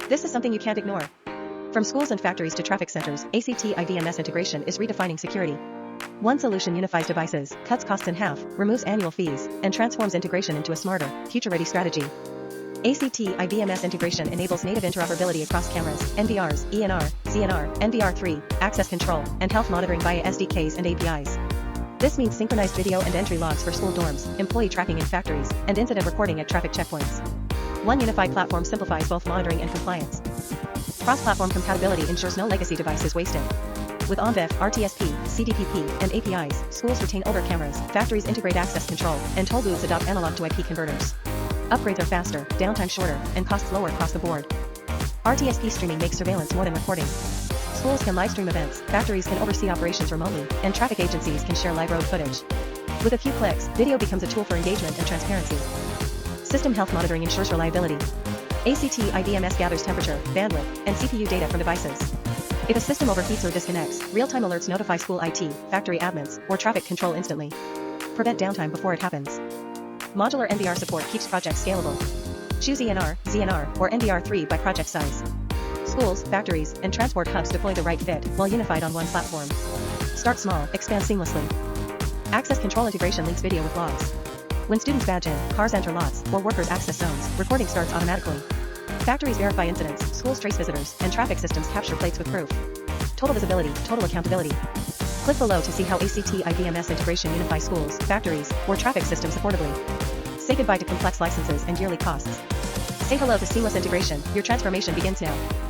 This is something you can't ignore. From schools and factories to traffic centers, ACTi VMS integration is redefining security. One solution unifies devices, cuts costs in half, removes annual fees, and transforms integration into a smarter, future-ready strategy. ACTi VMS integration enables native interoperability across cameras, NVRs, ENR, CNR, NVR3, access control, and health monitoring via SDKs and APIs. This means synchronized video and entry logs for school dorms, employee tracking in factories, and incident reporting at traffic checkpoints. One unified platform simplifies both monitoring and compliance. Cross-platform compatibility ensures no legacy device is wasted. With ONVIF, RTSP, CDPP, and APIs, schools retain older cameras, factories integrate access control, and toll booths adopt analog to IP converters. Upgrades are faster, downtime shorter, and costs lower across the board. RTSP streaming makes surveillance more than recording. Schools can live stream events, factories can oversee operations remotely, and traffic agencies can share live road footage. With a few clicks, video becomes a tool for engagement and transparency. System health monitoring ensures reliability. ACTi VMS gathers temperature, bandwidth, and CPU data from devices. If a system overheats or disconnects, real-time alerts notify school IT, factory admins, or traffic control instantly. Prevent downtime before it happens. Modular NVR support keeps projects scalable. Choose ENR, ZNR, or NVR3 by project size. Schools, factories, and transport hubs deploy the right fit, while unified on one platform. Start small, expand seamlessly. Access control integration links video with logs. When students badge in, cars enter lots, or workers access zones, recording starts automatically. Factories verify incidents, schools trace visitors, and traffic systems capture plates with proof. Total visibility, total accountability. Click below to see how ACTi VMS integration unifies schools, factories, or traffic systems affordably. Say goodbye to complex licenses and yearly costs. Say hello to seamless integration. Your transformation begins now.